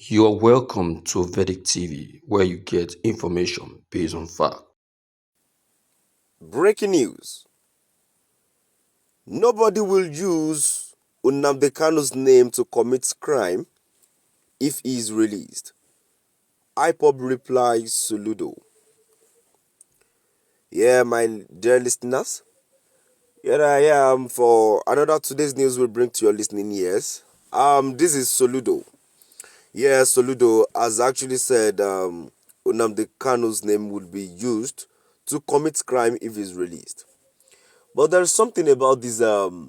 You are welcome to Vedic TV, where you get information based on fact. Breaking news. Nobody will use Nnamdi Kanu's name to commit crime if he is released. Ipob replies Soludo. Yeah, my dear listeners. Here I am for another today's news we'll bring to your listening ears. This is Soludo. Yeah, Soludo has actually said Nnamdi Kanu's name would be used to commit crime if he's released. But there's something about this man,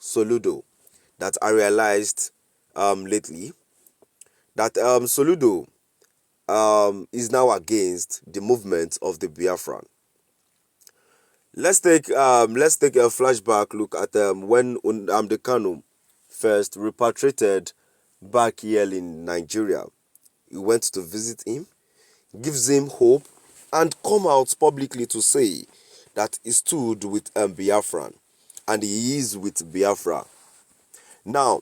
Soludo, that I realized lately that Soludo is now against the movement of the Biafran. Let's take a flashback look at when the Kanu first repatriated back here in Nigeria. He went to visit him, gives him hope, and come out publicly to say that he stood with Biafran and he is with Biafra. Now,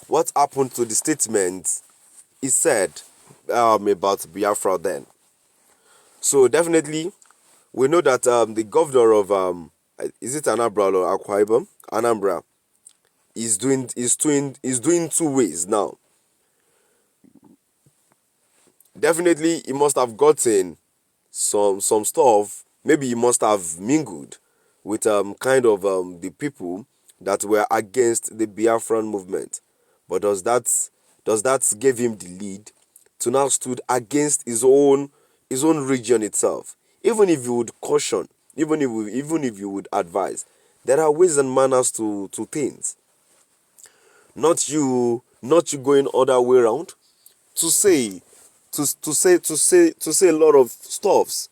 what happened to the statement he said about Biafra then? So definitely, we know that the governor of is it Anambra or Akwa Ibom? Anambra is doing two ways now. Definitely, he must have gotten some stuff. Maybe he must have mingled with kind of the people that were against the Biafran movement. But does that give him the lead to now stood against his own region itself? Even if you would caution, even if you would advise, there are ways and manners to things. Not you going other way around to say to say a lot of stuffs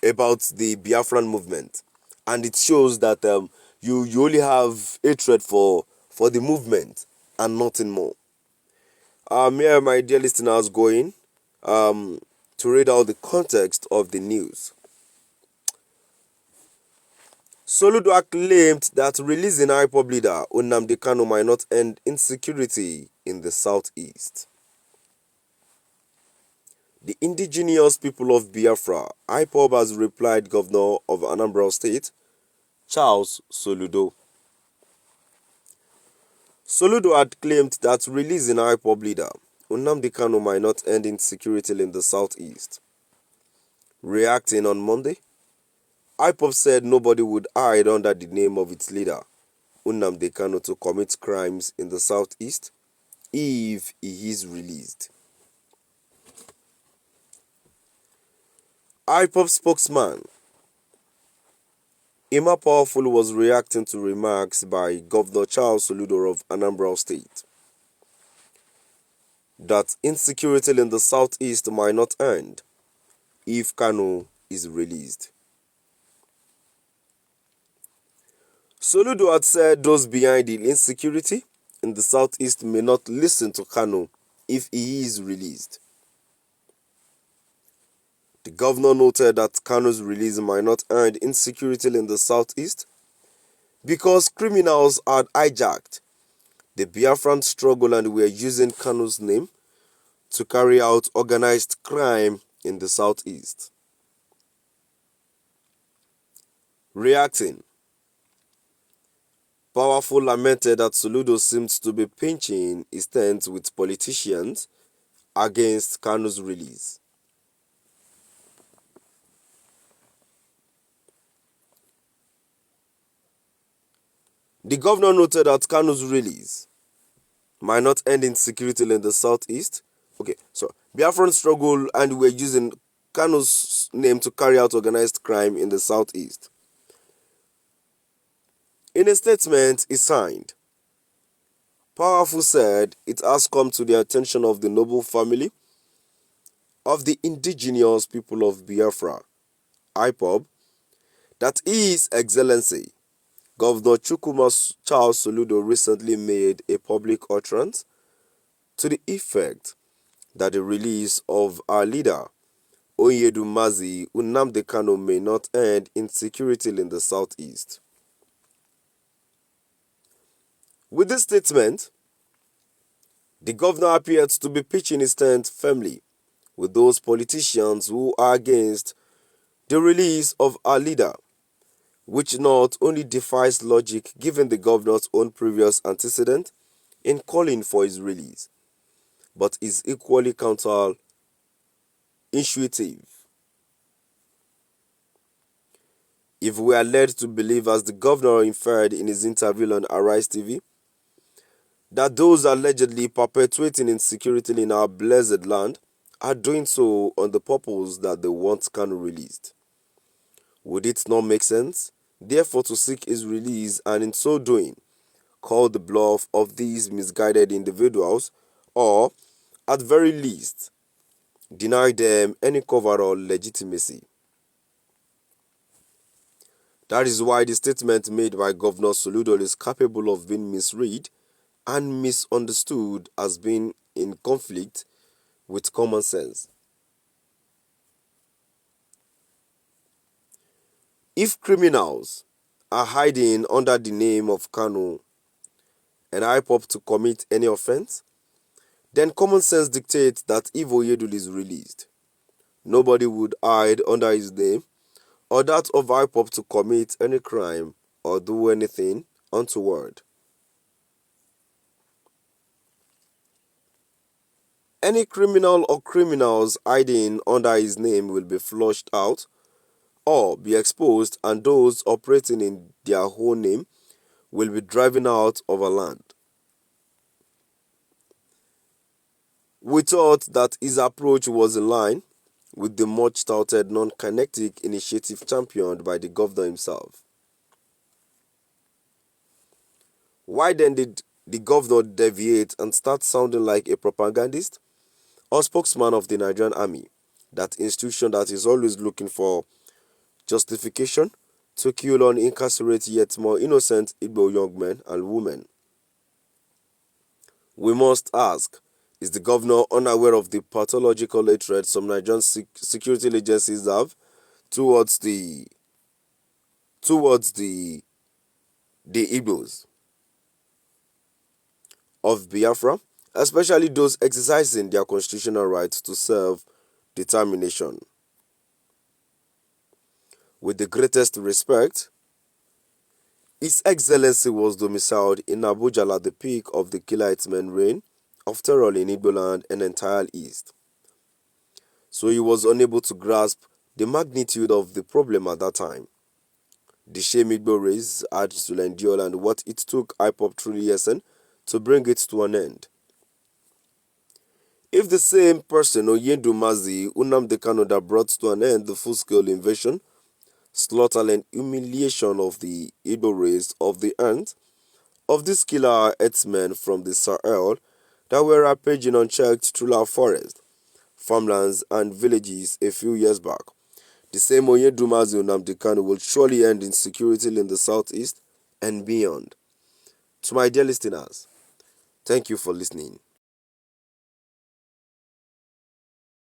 about the Biafran movement, and it shows that you only have hatred for the movement and nothing more. Here, my dear listeners, going to read out the context of the news. Soludo claimed that releasing Ipob leader Nnamdi Kanu might not end insecurity in the southeast. The indigenous people of Biafra, Ipob has replied Governor of Anambra State, Charles Soludo. Soludo had claimed that releasing Ipob leader Nnamdi Kanu might not end insecurity in the southeast. Reacting on Monday, Ipob said nobody would hide under the name of its leader, Nnamdi Kanu, to commit crimes in the southeast if he is released. Ipob spokesman Emma Powerful was reacting to remarks by Governor Charles Soludo of Anambra State that insecurity in the southeast might not end if Kanu is released. Soludo had said those behind the insecurity in the southeast may not listen to Kanu if he is released. The governor noted that Kanu's release might not end insecurity in the southeast because criminals had hijacked the Biafran struggle and were using Kanu's name to carry out organized crime in the southeast. Reacting, Powerful lamented that Soludo seems to be pinching his tent with politicians against Kanu's release. The governor noted that Kanu's release might not end insecurity in the southeast. Okay, so Biafran struggle and we're using Kanu's name to carry out organized crime in the southeast. In a statement he signed, Powerful said it has come to the attention of the noble family of the indigenous people of Biafra, Ipob, that His Excellency Governor Chukwuma Charles Soludo recently made a public utterance to the effect that the release of our leader, Mazi Nnamdi Kanu, may not end insecurity in the southeast. With this statement, the governor appeared to be pitching his tent firmly with those politicians who are against the release of our leader, which not only defies logic given the governor's own previous antecedent in calling for his release, but is equally counterintuitive. If we are led to believe, as the governor inferred in his interview on Arise TV, that those allegedly perpetuating insecurity in our blessed land are doing so on the purpose that they want Kanu released, would it not make sense, therefore, to seek his release and in so doing, call the bluff of these misguided individuals, or, at very least, deny them any cover or legitimacy? That is why the statement made by Governor Soludo is capable of being misread and misunderstood as being in conflict with common sense. If criminals are hiding under the name of Kanu and Ipob to commit any offense, then common sense dictates that if Oyedele is released, nobody would hide under his name or that of Ipob to commit any crime or do anything untoward. Any criminal or criminals hiding under his name will be flushed out or be exposed, and those operating in their own name will be driven out of our land. We thought that his approach was in line with the much touted non-kinetic initiative championed by the governor himself. Why then did the governor deviate and start sounding like a propagandist or spokesman of the Nigerian army, that institution that is always looking for justification to kill or incarcerate yet more innocent Igbo young men and women? We must ask, is the governor unaware of the pathological hatred some Nigerian security agencies have towards the Igbos of Biafra, especially those exercising their constitutional right to self-determination? With the greatest respect, His Excellency was domiciled in Abuja at the peak of the killer hitman reign of terror in Igbo land and entire East. So he was unable to grasp the magnitude of the problem at that time, the shame Igbo race had to endure, and what it took Ipob 3 years to bring it to an end. If the same person, Mazi Nnamdi Kanu, that brought to an end the full-scale invasion, slaughter and humiliation of the Igbo race of the ant, of these killer herdsmen from the Sahel that were rampaging unchecked through our forest, farmlands and villages a few years back, the same Mazi Nnamdi Kanu will surely end insecurity in the southeast and beyond. To my dear listeners, thank you for listening.